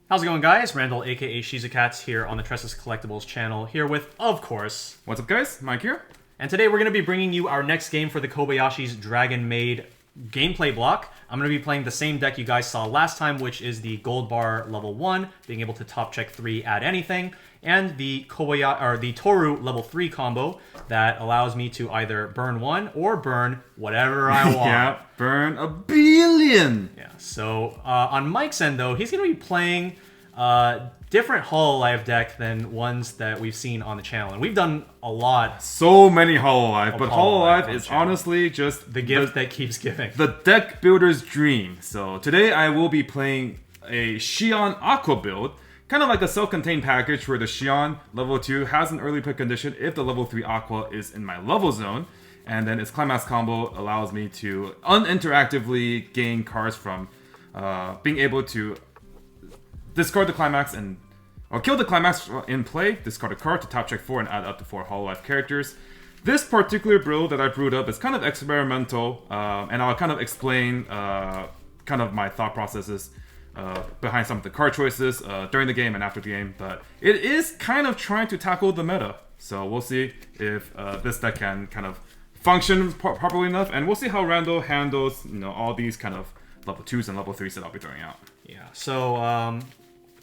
How's it going, guys? Randall, aka Shizukatz, here on the Tressa's Collectibles channel, here with, of course... What's up, guys? Mike here. And today we're going to be bringing you our next game for the Kobayashi's Dragon Maid gameplay block. I'm going to be playing the same deck you guys saw last time, which is the Goldbar level 1, being able to top check 3, add anything, and the Toru level 3 combo that allows me to either burn 1 or burn whatever I want. Yeah, burn a billion! Yeah, so on Mike's end, though, he's going to be playing different Hololive deck than ones that we've seen on the channel. And we've done a lot. So many Hololive, but Hololive is honestly just the gift that keeps giving. The deck builder's dream. So today I will be playing a Xion Aqua build, kind of like a self-contained package where the Xion level 2 has an early pick condition if the level 3 Aqua is in my level zone. And then its Climax combo allows me to uninteractively gain cards from being able to discard the Climax or kill the Climax in play, discard a card to top check 4 and add up to 4 Hololive characters. This particular build that I brewed up is kind of experimental, and I'll kind of explain kind of my thought processes behind some of the card choices during the game and after the game, but it is kind of trying to tackle the meta. So we'll see if this deck can kind of function properly enough, and we'll see how Randall handles, all these kind of level 2s and level 3s that I'll be throwing out. Yeah, so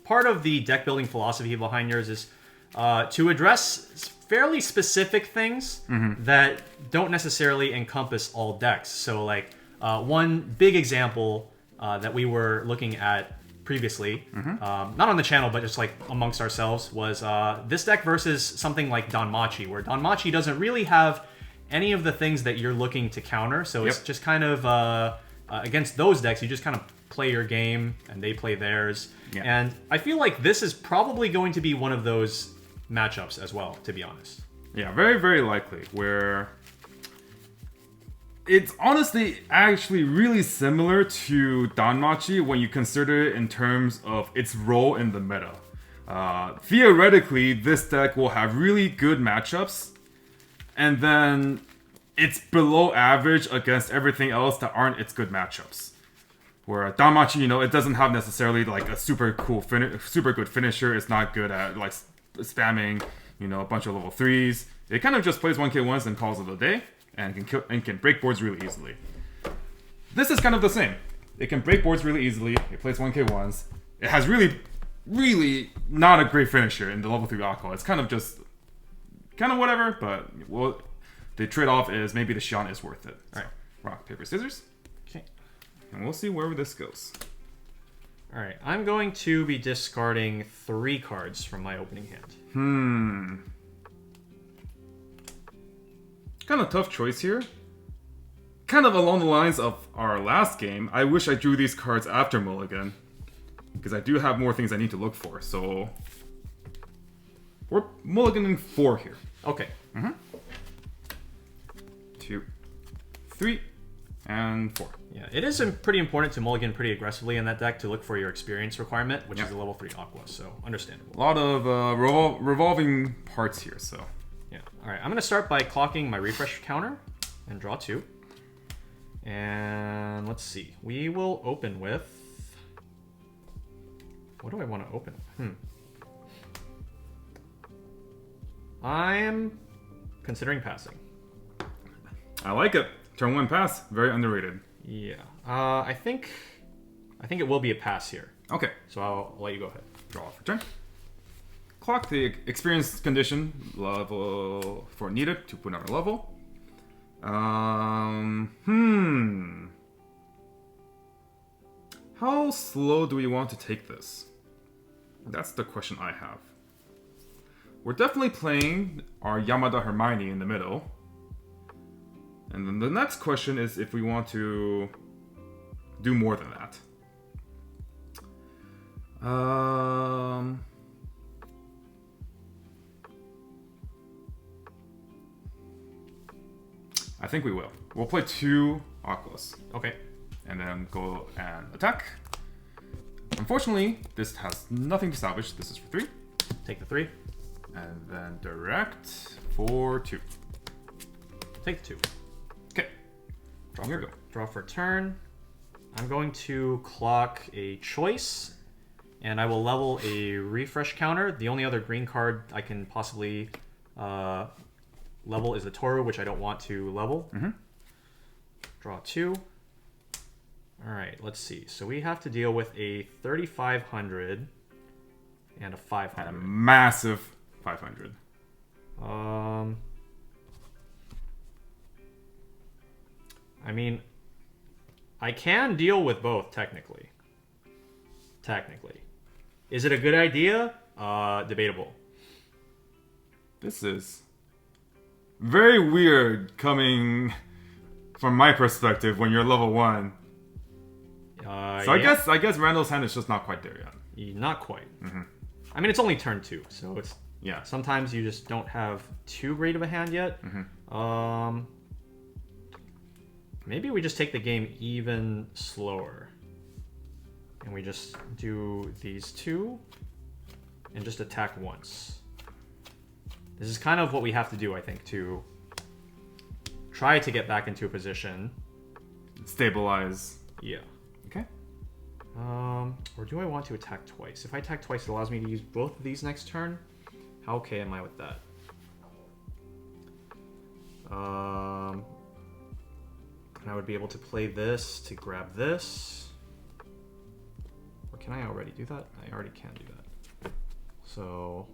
part of the deck building philosophy behind yours is to address fairly specific things that don't necessarily encompass all decks. So like one big example that we were looking at previously, not on the channel, but just like amongst ourselves, was this deck versus something like Danmachi, where Danmachi doesn't really have any of the things that you're looking to counter. So it's just kind of against those decks, you just kind of play your game and they play theirs. Yeah. And I feel like this is probably going to be one of those matchups as well, to be honest. Yeah, very, very likely, where it's honestly actually really similar to Danmachi when you consider it in terms of its role in the meta. Theoretically, this deck will have really good matchups, and then it's below average against everything else that aren't its good matchups. Where Danmachi, it doesn't have necessarily like a super cool, super good finisher. It's not good at like spamming, a bunch of level 3s. It kind of just plays 1k1s and calls it a day, and can break boards really easily. This is kind of the same. It can break boards really easily. It plays 1k1s. It has really, really not a great finisher in the level 3 Aqua. It's kind of whatever, but the trade-off is maybe the Xion is worth it. All right. Rock, paper, scissors. Okay. And we'll see where this goes. All right, I'm going to be discarding 3 cards from my opening hand. Kind of tough choice here. Kind of along the lines of our last game. I wish I drew these cards after Mulligan, because I do have more things I need to look for. So we're mulliganing 4 here. Okay. 2, 3, and 4. Yeah, it is pretty important to mulligan pretty aggressively in that deck to look for your experience requirement, which is a level 3 Aqua, so understandable. A lot of revolving parts here, so. Yeah. All right, I'm going to start by clocking my refresh counter and draw 2. And let's see. We will open with... What do I want to open? I am considering passing. I like it. Turn 1 pass. Very underrated. Yeah. I think it will be a pass here. Okay. So I'll let you go ahead. Draw for turn. Clock the experience condition level for needed to put on a level. How slow do we want to take this? That's the question I have. We're definitely playing our Yamada Hermione in the middle. And then the next question is if we want to do more than that. I think we will. We'll play 2 Aquas. Okay. And then go and attack. Unfortunately, this has nothing to salvage. This is for 3. Take the 3. And then direct for 2. Take the 2. Okay. Draw for turn. I'm going to clock a choice And I will level a refresh counter. The only other green card I can possibly level is the Toru, which I don't want to level. Draw 2. Alright, let's see. So we have to deal with a 3,500 and a 500. And a massive 500. I mean, I can deal with both, technically. Is it a good idea? Debatable. This is very weird coming from my perspective when you're level 1. So yeah. I guess Randall's hand is just not quite there yet. Not quite. I mean, it's only turn 2, so it's... Yeah. Sometimes you just don't have too great of a hand yet. Maybe we just take the game even slower. And we just do these 2 and just attack once. This is kind of what we have to do, I think, to try to get back into a position. Stabilize. Yeah. Okay. Or do I want to attack twice? If I attack twice, it allows me to use both of these next turn. How okay am I with that? And I would be able to play this to grab this. Or can I already do that? I already can do that. So...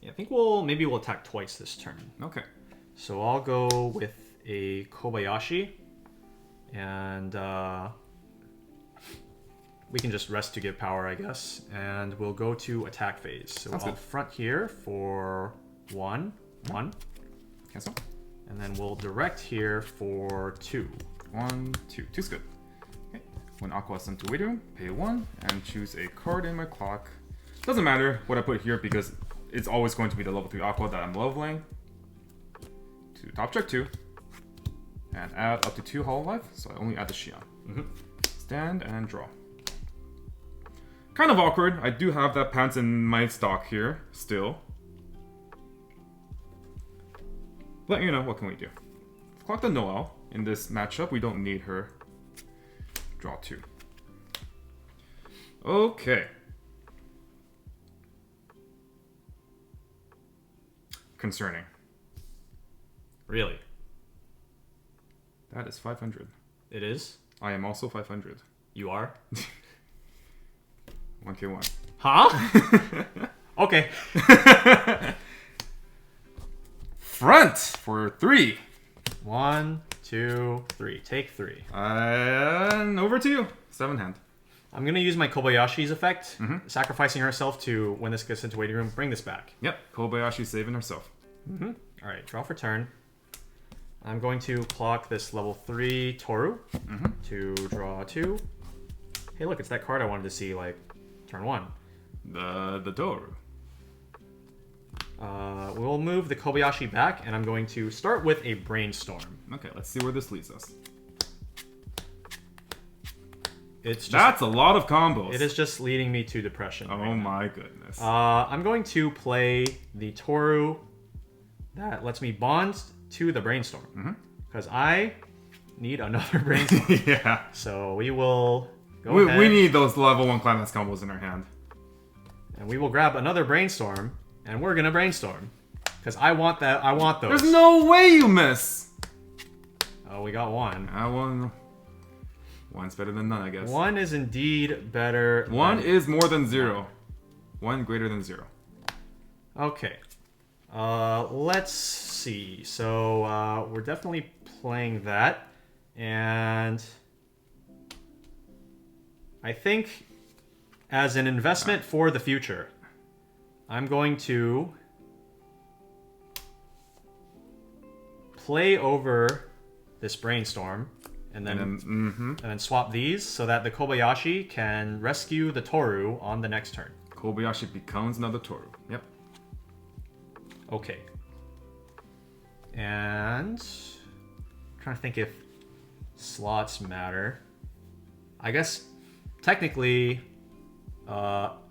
yeah, I think maybe we'll attack twice this turn. Okay. So I'll go with a Kobayashi. And we can just rest to give power, I guess. And we'll go to attack phase. So Sounds I'll good. front here for 1. Cancel. And then we'll direct here for 2. 1, 2. 2's good. Okay. When Aqua is sent to waiting room, pay 1 and choose a card in my clock. Doesn't matter what I put here because it's always going to be the level 3 Aqua that I'm leveling. To top check 2. And add up to 2 Hololive, so I only add the Shion. Stand and draw. Kind of awkward. I do have that pants in my stock here, still. But you know, what can we do? Clock the Noelle. In this matchup, we don't need her. Draw 2. Okay. Concerning. Really? That is 500. It is? I am also 500. You are? 1k1. Huh? Okay. Front for 3. 1, 2, 3. Take 3. And over to you. 7 hand. I'm going to use my Kobayashi's effect, sacrificing herself to, when this gets into waiting room, bring this back. Yep, Kobayashi saving herself. Alright, draw for turn. I'm going to clock this level 3 Toru to draw 2. Hey, look, it's that card I wanted to see, like, turn 1. The Toru. We'll move the Kobayashi back, and I'm going to start with a Brainstorm. Okay, let's see where this leads us. It's just, That's a lot of combos. it is just leading me to depression. Oh right now. my goodness. I'm going to play the Toru that lets me bond to the Brainstorm. Because I need another Brainstorm. Yeah. So we will go ahead. We need those level 1 climax combos in our hand. And we will grab another Brainstorm. And we're going to Brainstorm. Because I want that. I want those. There's no way you miss! Oh, we got 1. One's better than none, I guess. 1 is indeed better. 1 is more than 0. 1 greater than 0. Okay. Let's see. So, we're definitely playing that. And I think as an investment for the future, I'm going to play over this Brainstorm and then swap these so that the Kobayashi can rescue the Toru on the next turn. Kobayashi becomes another Toru. Yep. Okay. And I'm trying to think if slots matter. I guess technically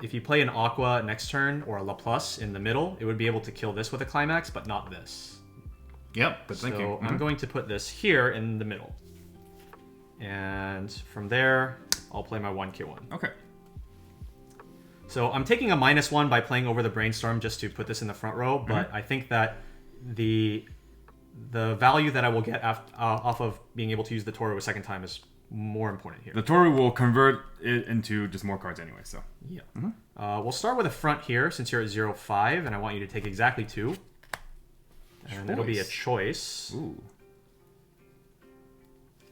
if you play an Aqua next turn or a La Plus in the middle, it would be able to kill this with a climax, but not this. Yep, good thinking. So I'm going to put this here in the middle. And from there, I'll play my 1k1. Okay. So I'm taking a -1 by playing over the Brainstorm just to put this in the front row, but I think that the value that I will get off of being able to use the Toru a second time is more important here. The Toru will convert it into just more cards anyway, so. Yeah. We'll start with a front here since you're at 0-5, and I want you to take exactly 2. And it'll be a choice. Ooh.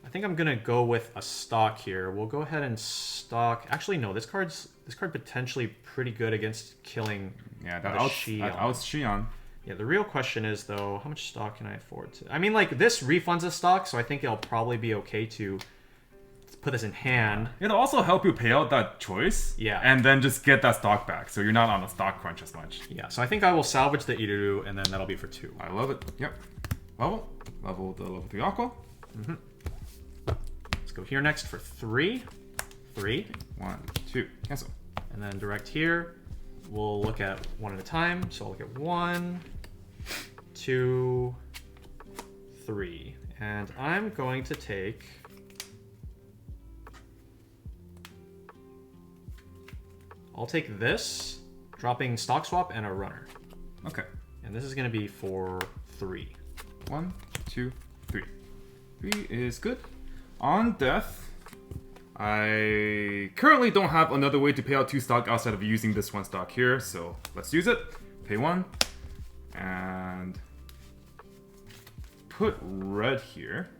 I think I'm gonna go with a stock here. We'll go ahead and stock. Actually, no. This card potentially pretty good against killing. Yeah, that outs Shion. Yeah, the real question is though, how much stock can I afford to? I mean, like this refunds a stock, so I think it'll probably be okay to put this in hand. It'll also help you pay out that choice. Yeah. And then just get that stock back, so you're not on a stock crunch as much. Yeah. So I think I will salvage the Iruru, and then that'll be for 2. I love it. Yep. Level the level 3 Aqua. Let's go here next for 3. 3. 1, 2. Cancel. And then direct here. We'll look at one at a time. So I'll look at 1, 2, 3. And I'm going to take... I'll take this, dropping stock swap and a runner. Okay. And this is going to be for 3. 1, 2, 3. 3 is good. On death, I currently don't have another way to pay out 2 stock outside of using this 1 stock here, so let's use it. Pay 1. And put red here.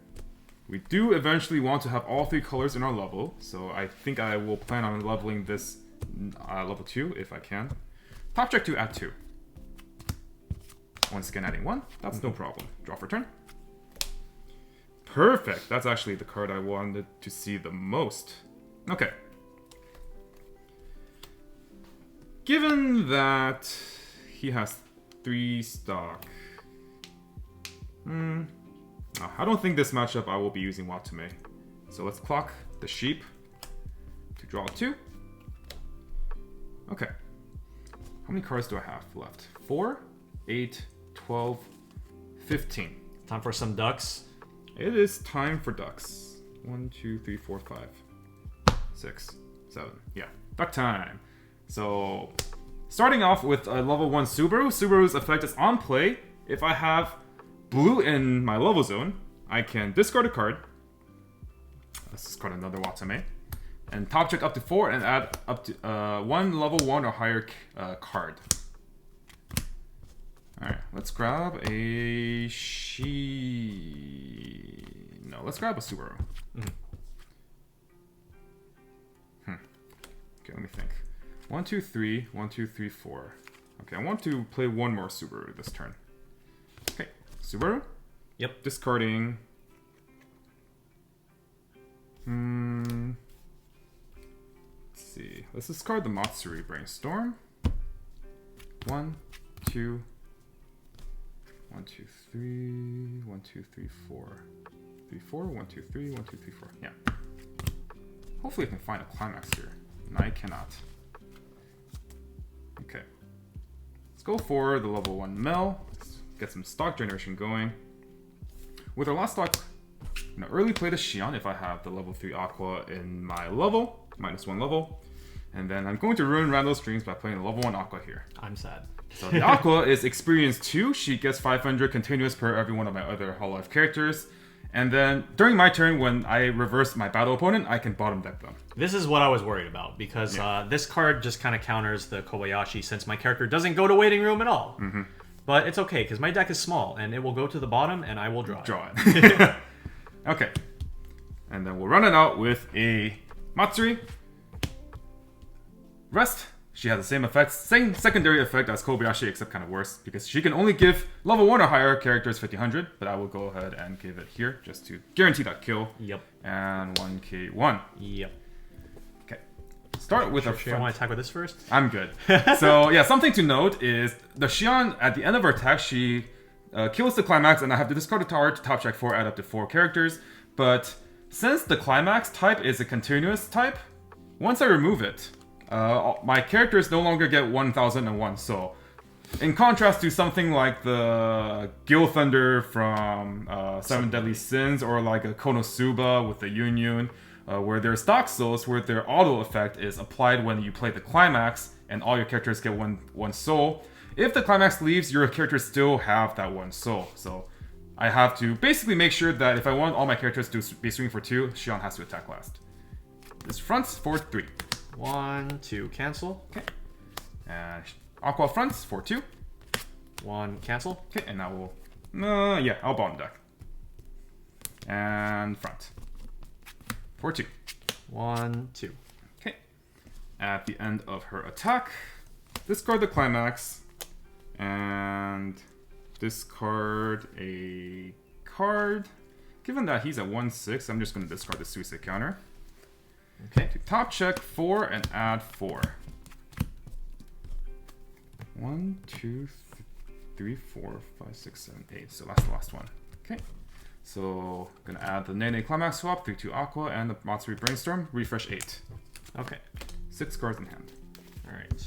We do eventually want to have all 3 colors in our level, so I think I will plan on leveling this level 2 if I can. Top check to add 2. Once again adding 1, that's no problem. Draw for turn. Perfect, that's actually the card I wanted to see the most. Okay. Given that he has 3 stock, I don't think this matchup I will be using Watabe. So let's clock the sheep to draw 2. Okay. How many cards do I have left? 4, 8, 12, 15. Time for some ducks. It is time for ducks. 1, 2, 3, 4, 5, 6, 7. Yeah, duck time. So, starting off with a level 1 Subaru. Subaru's effect is on play. If I have blue in my level zone, I can discard a card. Let's discard another Watabe. And top check up to 4 and add up to 1 level 1 or higher card. Alright, let's grab a No, let's grab a Subaru. Okay, let me think. 1, 2, 3, 1, 2, 3, 4. Okay, I want to play 1 more Subaru this turn. Okay, Subaru. Yep. Discarding. Let's see. Let's discard the Matsuri Brainstorm. 1, 2, 1, 2, 3, 1, 2, 3, 4. 3, 4, 1, 2, 3, 1, 2, 3, 4. Yeah. Hopefully I can find a climax here. And I cannot. Okay. Let's go for the level 1 Mel. Let's get some stock generation going. With our last stock, I'm gonna early play the Shion if I have the level 3 Aqua in my level, -1 level. And then I'm going to ruin Randall's dreams by playing the level 1 Aqua here. I'm sad. So the Aqua is experience 2. She gets 500 continuous per every one of my other Hololive characters. And then during my turn, when I reverse my battle opponent, I can bottom deck them. This is what I was worried about because this card just kind of counters the Kobayashi since my character doesn't go to waiting room at all. But it's okay because my deck is small and it will go to the bottom and I will draw it. Okay. And then we'll run it out with a Matsuri. Rest. She has the same effects, same secondary effect as Kobayashi, except kind of worse, because she can only give level 1 or higher characters 1500, but I will go ahead and give it here, just to guarantee that kill. Yep. And 1k1. Yep. Okay. Start with a front. I want to attack with this first? I'm good. So, yeah, something to note is the Shion, at the end of her attack, she kills the climax, and I have to discard a tower to top check 4, add up to 4 characters, but since the climax type is a continuous type, once I remove it, my characters no longer get 1001, so In contrast to something like the Gil Thunder from Seven Deadly Sins, or like a Konosuba with the Yun, where their stock souls, where their auto effect is applied when you play the climax, and all your characters get one soul. If the climax leaves, your characters still have that one soul. So I have to basically make sure that if I want all my characters to be swinging for 2, Shion has to attack last. This fronts for 3. 1, 2, cancel. Okay. And Aqua fronts for 2. 1, cancel. Okay, and now we'll... yeah, I'll bottom deck. And front. For 2. 1, 2. Okay. At the end of her attack, discard the climax. And discard a card. Given that he's at 1/6, I'm just going to discard the suicide counter. Okay. To top check 4 and add 4. 1, 2, 3, 4, 5, 6, 7, 8. So that's the last one. Okay. So gonna add the Nene Climax Swap, 3/2 Aqua, and the Matsuri Brainstorm. Refresh 8. Okay. 6 cards in hand. All right.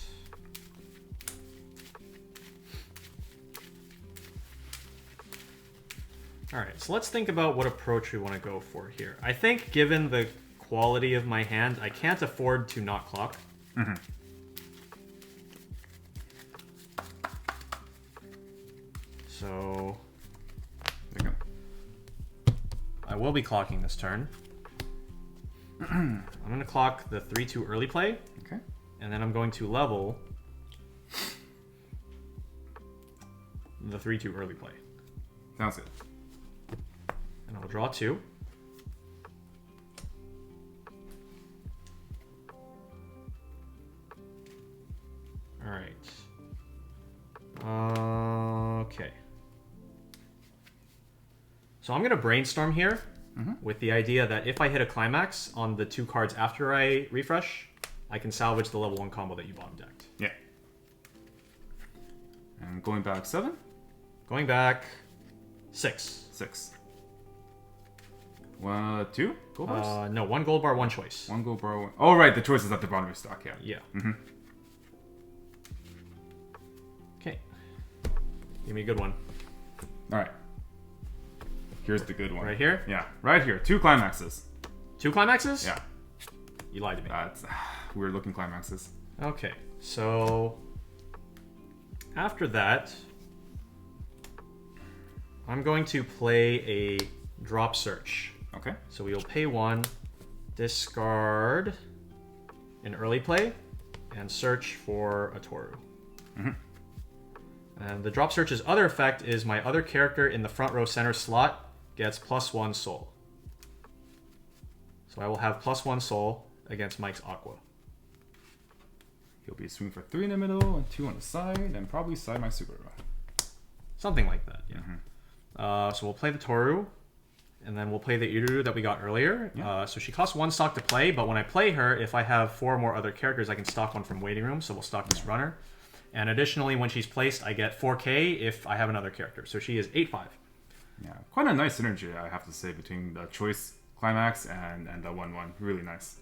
All right. So let's think about what approach we want to go for here. I think, given the quality of my hand, I can't afford to not clock. Mm-hmm. So There you go. I will be clocking this turn. I'm going to clock the 3/2 early play, Okay. and then I'm going to level the 3/2 early play. Sounds good. And I'll draw 2. All right. Okay. So I'm going to brainstorm here with the idea that if I hit a climax on the 2 cards after I refresh, I can salvage the level 1 combo that you bottom decked. Yeah. And going back 7? Going back 6. 6. 1, 2 gold bars? No, 1 gold bar, 1 choice. 1 gold bar, 1. Oh, right, the choice is at the bottom of your stock, yeah. Yeah. Mm-hmm. Okay. Give me a good one. Alright. Here's the good one. Right here? Yeah, right here. 2 climaxes. 2 climaxes? Yeah. You lied to me. That's weird looking climaxes. Okay, so after that, I'm going to play a drop search. Okay. So we will pay 1, discard an early play, and search for a Toru. Mm-hmm. And the drop search's other effect is my other character in the front row center slot gets +1 soul. So I will have +1 soul against Mike's Aqua. He'll be swinging for 3 in the middle and 2 on the side, and probably side my Subaru. Something like that, yeah. So we'll play the Toru, and then we'll play the Iruru that we got earlier. Yeah. So she costs 1 stock to play, but when I play her, if I have 4 more other characters, I can stock one from waiting room, so we'll stock this runner. And additionally, when she's placed, I get 4k if I have another character. So she is 8/5. Yeah, quite a nice synergy, I have to say, between the choice climax and the 1/1. Really nice.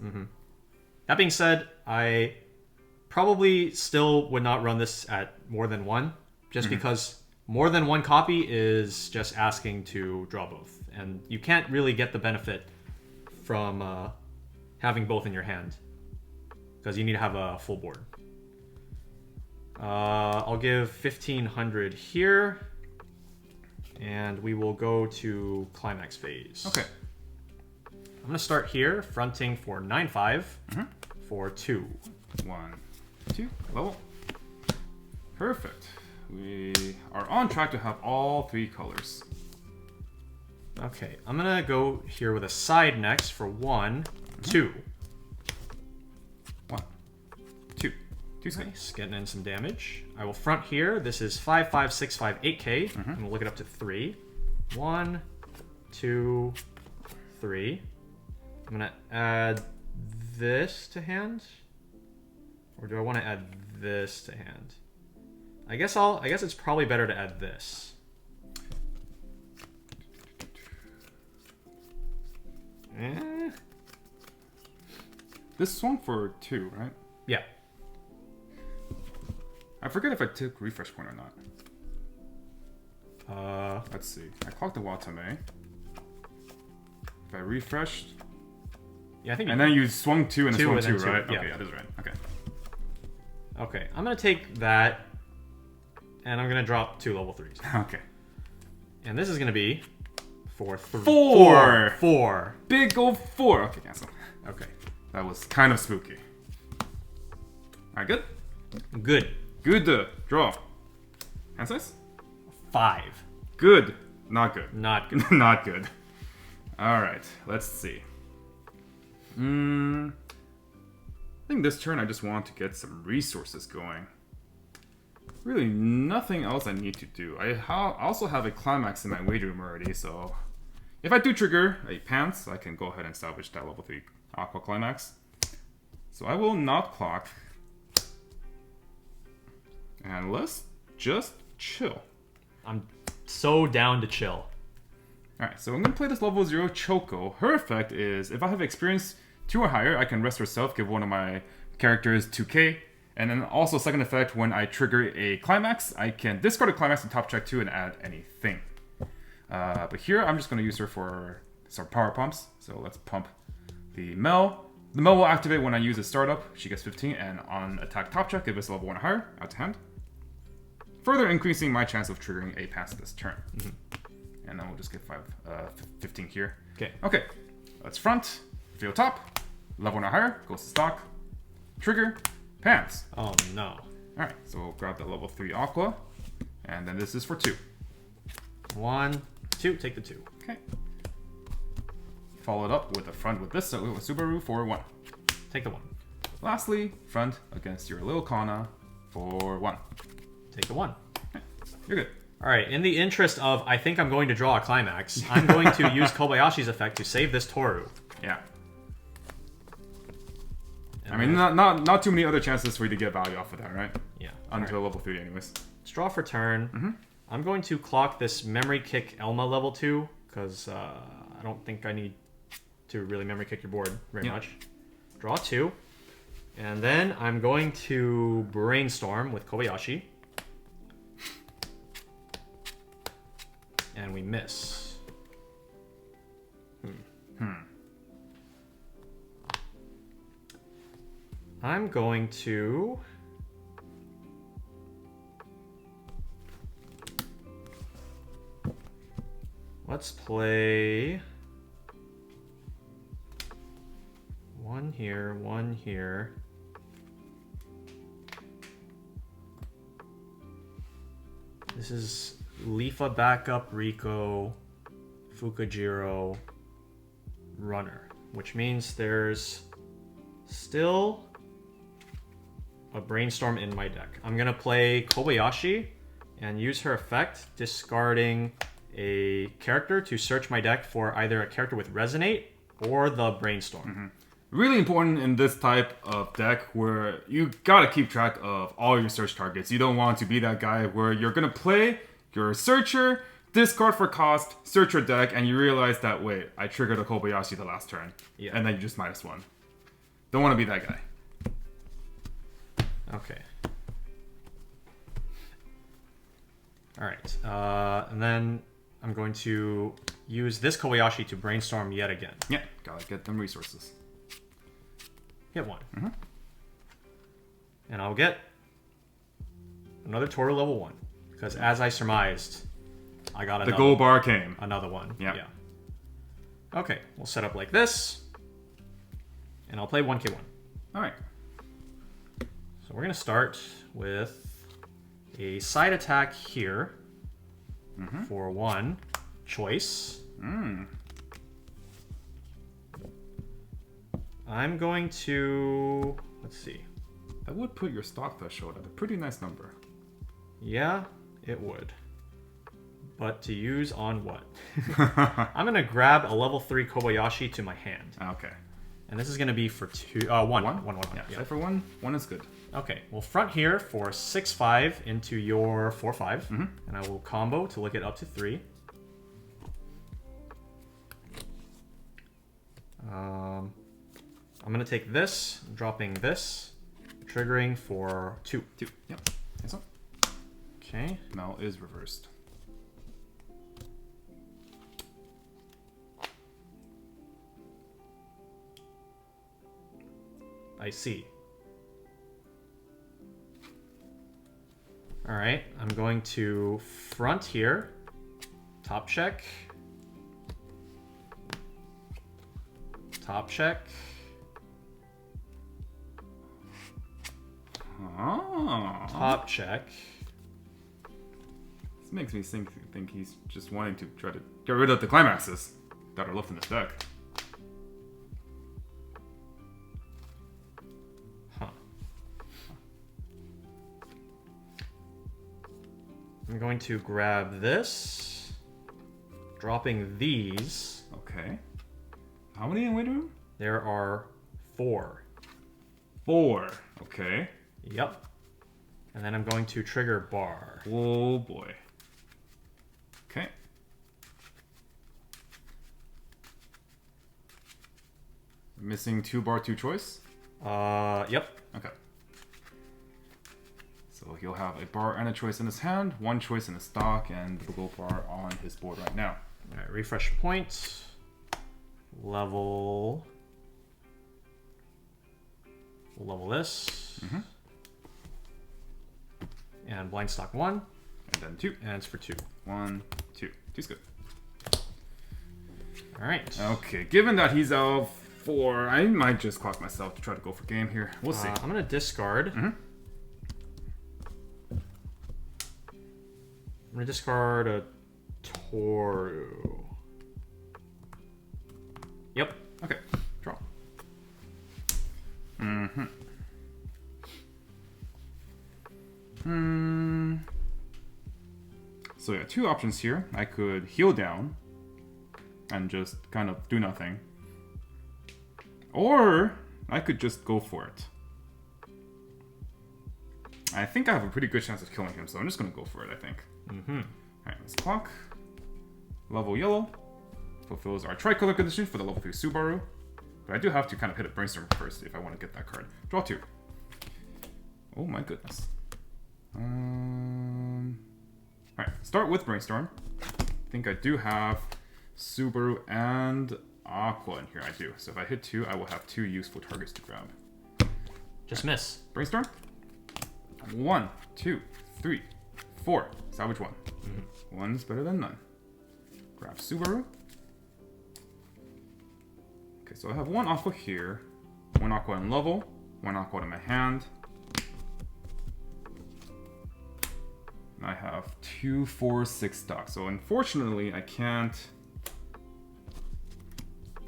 That being said, I probably still would not run this at more than 1, just because more than 1 copy is just asking to draw both. And you can't really get the benefit from having both in your hand, because you need to have a full board. I'll give 1,500 here, and we will go to climax phase. Okay. I'm going to start here, fronting for 9/5 for 2. 1, 2, level. Perfect. We are on track to have all 3 colors. Okay, I'm going to go here with a side next for 1, 2. 1, 2. 2 Okay, space. getting in some damage. I will front here. This is 5, 5, 6, 5, 8k. I'm going to look it up to 3. 1, 2, 3. I'm going to add this to hand. Or do I want to add this to hand? I guess it's probably better to add this. This one for 2, right? Yeah. I forget if I took refresh point or not. Let's see. I clocked the Watame. If I refreshed. Yeah, I think. And then you swung 2 and then swung 2, right? Yeah. Okay, that is right. Okay. Okay, I'm gonna take that, and I'm gonna drop 2 level 3s. Okay. And this is gonna be 4. 4. Big old 4. Okay, cancel. Okay. That was kind of spooky. Alright, good. Good. Good. Draw. Hand size? 5. Good. Not good. Not good. Not good. Alright, let's see. I think this turn I just want to get some resources going. Really, nothing else I need to do. I also have a climax in my wage room already, so if I do trigger a pants, I can go ahead and salvage that level 3 aqua climax. So I will not clock. And let's just chill. I'm so down to chill. Alright, so I'm going to play this level 0 Choco. Her effect is, if I have experience 2 or higher, I can rest herself, give one of my characters 2k. And then also second effect, when I trigger a climax, I can discard a climax and top check 2 and add anything. But here, I'm just going to use her for some power pumps. So let's pump the Mel. The Mel will activate when I use a startup. She gets 15, and on attack top check, if it's level 1 or higher, out to hand. Further increasing my chance of triggering a pass this turn. And then we'll just get 15 here. Okay, let's front, feel top, level 1 or higher, goes to stock, trigger, pants. Oh no. Alright, so we'll grab the level 3 aqua, and then this is for 2. 1, 2, take the 2. Okay. Followed up with a front with this Subaru for 1. Take the 1. Lastly, front against your Lil Kana for 1. Take the 1. Okay. You're good. Alright, in the interest of I think I'm going to draw a climax, I'm going to use Kobayashi's effect to save this Toru. Yeah. And I mean, not too many other chances for you to get value off of that, right? Yeah. Until level 3 anyways. Let's draw for turn. I'm going to clock this Memory Kick Elma level 2, because I don't think I need to really Memory Kick your board very much. Draw 2. And then I'm going to Brainstorm with Kobayashi. And we miss. I'm going to... Let's play... 1 here, 1 here. This is Lifa backup Rico, Fukujiro, runner, which means there's still a Brainstorm in my deck. I'm gonna play Kobayashi and use her effect, discarding a character to search my deck for either a character with Resonate or the Brainstorm. Really important in this type of deck where you gotta keep track of all your search targets. You don't want to be that guy where you're gonna play your searcher, discard for cost, search your deck, and you realize that, wait, I triggered a Kobayashi the last turn. Yeah. And then you just -1. Don't want to be that guy. Okay. Alright, and then I'm going to use this Kobayashi to Brainstorm yet again. Yeah, gotta get them resources. Hit 1. And I'll get another Toru level 1. Because as I surmised, I got the Goldbar came. Another one. Yeah. Okay, we'll set up like this. And I'll play 1k1. Alright. So we're going to start with a side attack here for 1 choice. I'm going to... Let's see. That would put your stock threshold at a pretty nice number. Yeah, it would. But to use on what? I'm going to grab a level 3 Kobayashi to my hand. Okay. And this is going to be for 1. Yeah, for 1. 1 is good. Okay, we'll front here for 6-5 into your 4-5. And I will combo to look it up to 3. I'm going to take this, dropping this, triggering for 2. Yep. So. Okay. Mel is reversed. I see. All right, I'm going to front here. Top check. Top check. Oh. Top check. This makes me think he's just wanting to try to get rid of the climaxes that are left in his deck. Huh. I'm going to grab this, dropping these. Okay. How many in waiting room? There are 4. 4. Okay. Yep. And then I'm going to trigger bar. Oh boy. Okay. Missing 2 bar, 2 choice? Yep. Okay. So he'll have a bar and a choice in his hand, 1 choice in his stock, and the Goldbar on his board right now. All right, refresh point. Level this. Mm-hmm. And blind stock 1. And then 2. And it's for 2. 1, 2. 2's good. All right. Okay, given that he's out 4, I might just clock myself to try to go for game here. We'll see. I'm gonna discard. Mm-hmm. I'm gonna discard a Toru. Yep. Okay, draw. Mm-hmm. So yeah, 2 options here. I could heal down and just kind of do nothing. Or I could just go for it. I think I have a pretty good chance of killing him, so I'm just gonna go for it, I think. Mm-hmm. Alright, let's clock. Level yellow. Fulfills our tricolor condition for the level 3 Subaru. But I do have to kind of hit a brainstorm first if I want to get that card. Draw 2. Oh my goodness. Alright, start with brainstorm. I think I do have Subaru and Aqua in here. I do. So if I hit 2, I will have 2 useful targets to grab. Just miss. Brainstorm. 1, 2, 3, 4. Salvage 1. Mm-hmm. 1's better than none. Grab Subaru. Okay, so I have 1 Aqua here, 1 Aqua in level, 1 Aqua in my hand. And I have 2, 4, 6 stocks. So unfortunately, I can't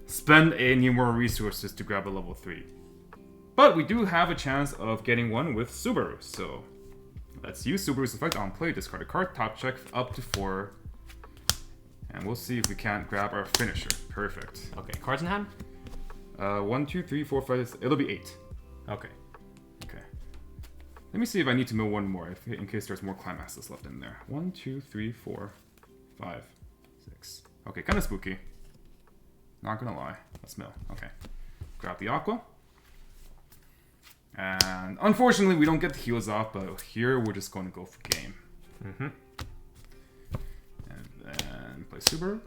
spend any more resources to grab a level 3. But we do have a chance of getting one with Subaru. So let's use Subaru's effect on play, discard a card, top check up to 4. And we'll see if we can't grab our finisher. Perfect. Okay, cards in hand? 1, 2, 3, 4, 5. It'll be 8. Okay. Okay. Let me see if I need to mill 1 more in case there's more climaxes left in there. 1, 2, 3, 4, 5, 6. Okay, kind of spooky. Not gonna lie. Let's mill. Okay. Grab the Aqua. And unfortunately, we don't get the heals off, but here we're just going to go for game. Mm-hmm. And then play Subaru.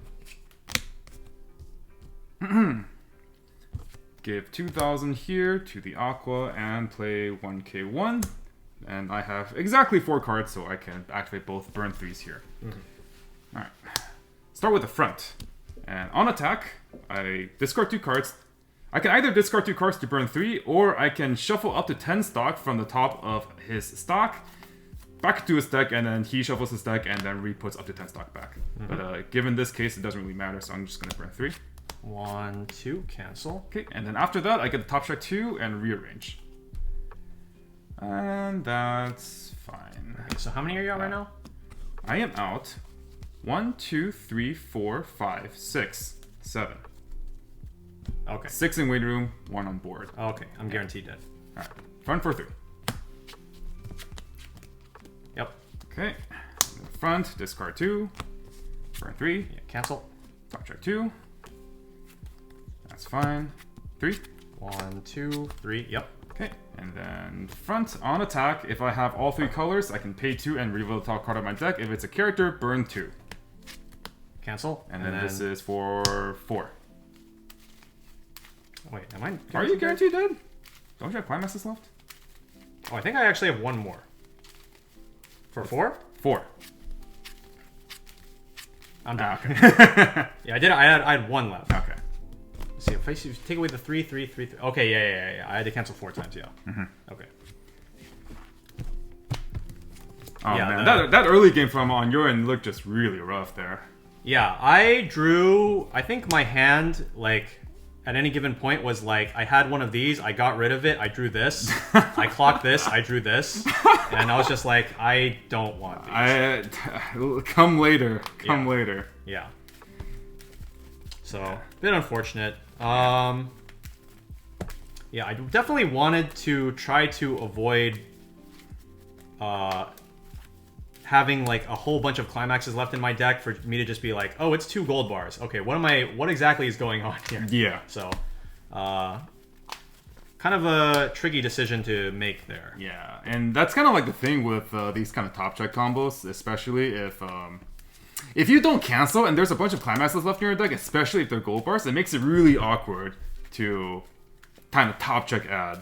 Give 2,000 here to the Aqua and play 1k1. And I have exactly 4 cards, so I can activate both burn 3s here. Mm-hmm. Alright. Start with the front. And on attack, I discard 2 cards. I can either discard 2 cards to burn 3, or I can shuffle up to 10 stock from the top of his stock back to his deck, and then he shuffles his deck and then re-puts up to 10 stock back. Mm-hmm. But given this case, it doesn't really matter, so I'm just going to burn 3. 1, 2, cancel. Okay, and then after that, I get the top check 2 and rearrange. And that's fine. Okay, so how many are you out right now? I am out 1, 2, 3, 4, 5, 6, 7. Okay. 6 in waiting room, 1 on board. Okay, I'm guaranteed dead. Alright, front for 3. Yep. Okay, front, discard 2, burn 3. Yeah, cancel. Top check 2. That's fine. 3. 1, 2, 3. Yep. Okay, and then front on attack. If I have all 3 colors, I can pay 2 and reveal the top card of my deck. If it's a character, burn 2. Cancel. And then this is for 4. Wait, am I? Are you guaranteed dead? Don't you have climaxes left? Oh, I think I actually have one more. For 4? 4. I'm done. Okay. Yeah, I did. I had 1 left. Okay. Let's see, if I take away the 3, 3, 3, 3. Okay, yeah. I had to cancel 4 times. Yeah. Okay. Oh Yeah, man, that early game from on your end looked just really rough there. Yeah, I drew. I think my hand, like, at any given point was like, I had one of these, I got rid of it, I drew this, I clocked this, I drew this, and I was just like, I don't want these. Come later. Come later. Yeah. So, a bit unfortunate. Yeah, I definitely wanted to try to avoid having like a whole bunch of climaxes left in my deck for me to just be like, oh, it's 2 gold bars. Okay, what exactly is going on here? Yeah. So, kind of a tricky decision to make there. Yeah, and that's kind of like the thing with these kind of top check combos, especially if you don't cancel and there's a bunch of climaxes left in your deck, especially if they're gold bars, it makes it really awkward to kind of top check add.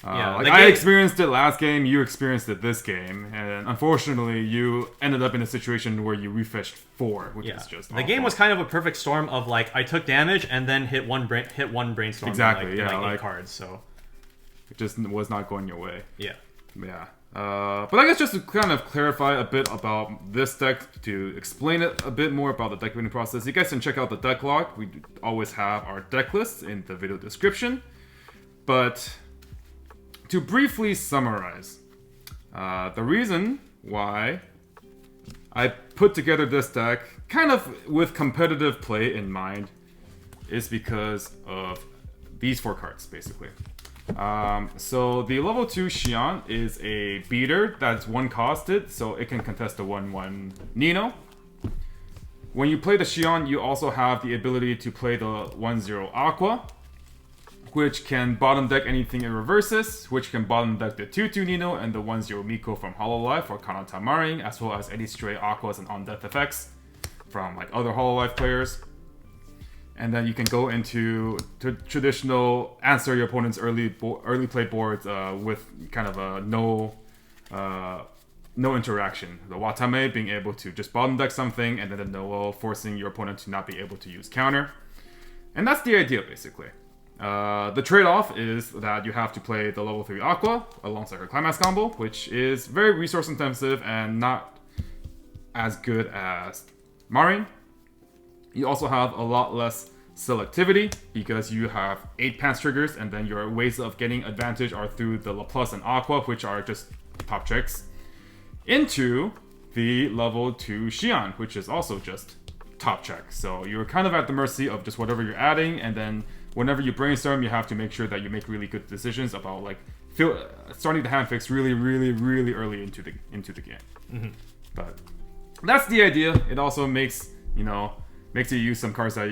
I experienced it last game, you experienced it this game, and unfortunately you ended up in a situation where you refetched 4, which is just the game was kind of a perfect storm of like, I took damage and then hit one brainstorm exactly, in like 8 cards, so it just was not going your way. Yeah. But I guess just to kind of clarify a bit about this deck, to explain it a bit more about the deck building process, you guys can check out the deck log. We always have our deck list in the video description. But to briefly summarize, the reason why I put together this deck kind of with competitive play in mind is because of these 4 cards, basically. So the level 2 Xian is a beater that's 1-costed, so it can contest a 1/1 Nino. When you play the Xian, you also have the ability to play the 1/0 Aqua, which can bottom deck anything it reverses, which can bottom deck the 2/2 Nino and the 1/0 Miko from Hololive for countermechanics, as well as any stray Aquas and on-death effects from like other Hololive players. And then you can go into traditional answer your opponent's early play boards with kind of a no interaction. The Watame being able to just bottom deck something, and then the Noel forcing your opponent to not be able to use counter. And that's the idea, basically. The trade-off is that you have to play the level 3 Aqua alongside her Climax combo, which is very resource intensive and not as good as Marin. You also have a lot less selectivity because you have 8 Pants triggers, and then your ways of getting advantage are through the Laplace and Aqua, which are just top checks, into the level 2 Xian, which is also just top check. So you're kind of at the mercy of just whatever you're adding, and then whenever you brainstorm, you have to make sure that you make really good decisions about like starting the hand fix really early into the game. But that's the idea. It also makes you use some cards that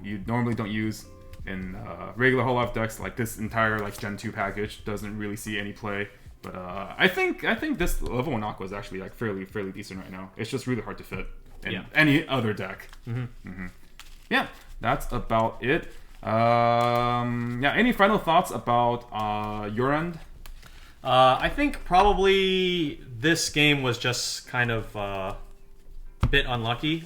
you normally don't use in regular Hololive decks. Like this entire like Gen 2 package doesn't really see any play. But I think this level 1 Aqua is actually like fairly decent right now. It's just really hard to fit in any other deck. Yeah, that's about it. Any final thoughts about your end? I think probably this game was just kind of a bit unlucky.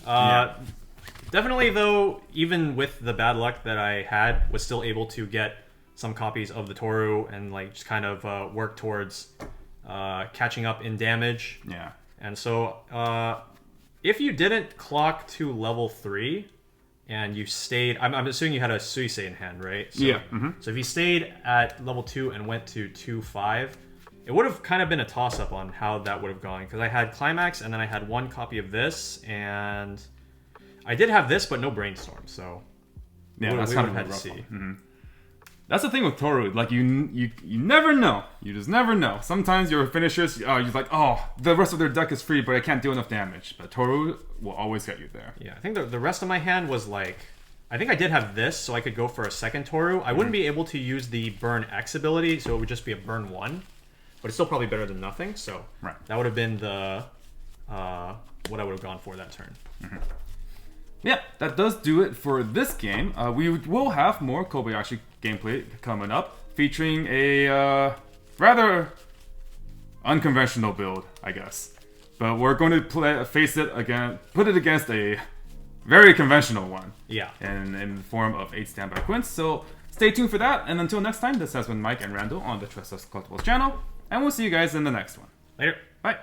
Definitely, though, even with the bad luck that I had, was still able to get some copies of the Toru and like just kind of work towards catching up in damage. Yeah. And so, if you didn't clock to level 3 and you stayed, I'm assuming you had a Suisei in hand, right? So, yeah. So if you stayed at level 2 and went to 2/5, it would have kind of been a toss-up on how that would have gone, because I had Climax and then I had 1 copy of this, and I did have this, but no Brainstorm, so yeah, that's kind of had to see. That's the thing with Toru. Like you never know. You just never know. Sometimes your finishers, you're like, oh, the rest of their deck is free, but I can't do enough damage. But Toru will always get you there. Yeah, I think the rest of my hand was like I think I did have this, so I could go for a second Toru. I wouldn't be able to use the Burn X ability, so it would just be a Burn 1. But it's still probably better than nothing, so that would have been the what I would have gone for that turn. Yeah, that does do it for this game. We will have more Kobayashi gameplay coming up, featuring a rather unconventional build, I guess. But we're going to put it against a very conventional one. Yeah. In the form of 8 standby quints. So stay tuned for that. And until next time, this has been Mike and Randall on the Tressa's Collectibles channel. And we'll see you guys in the next one. Later. Bye.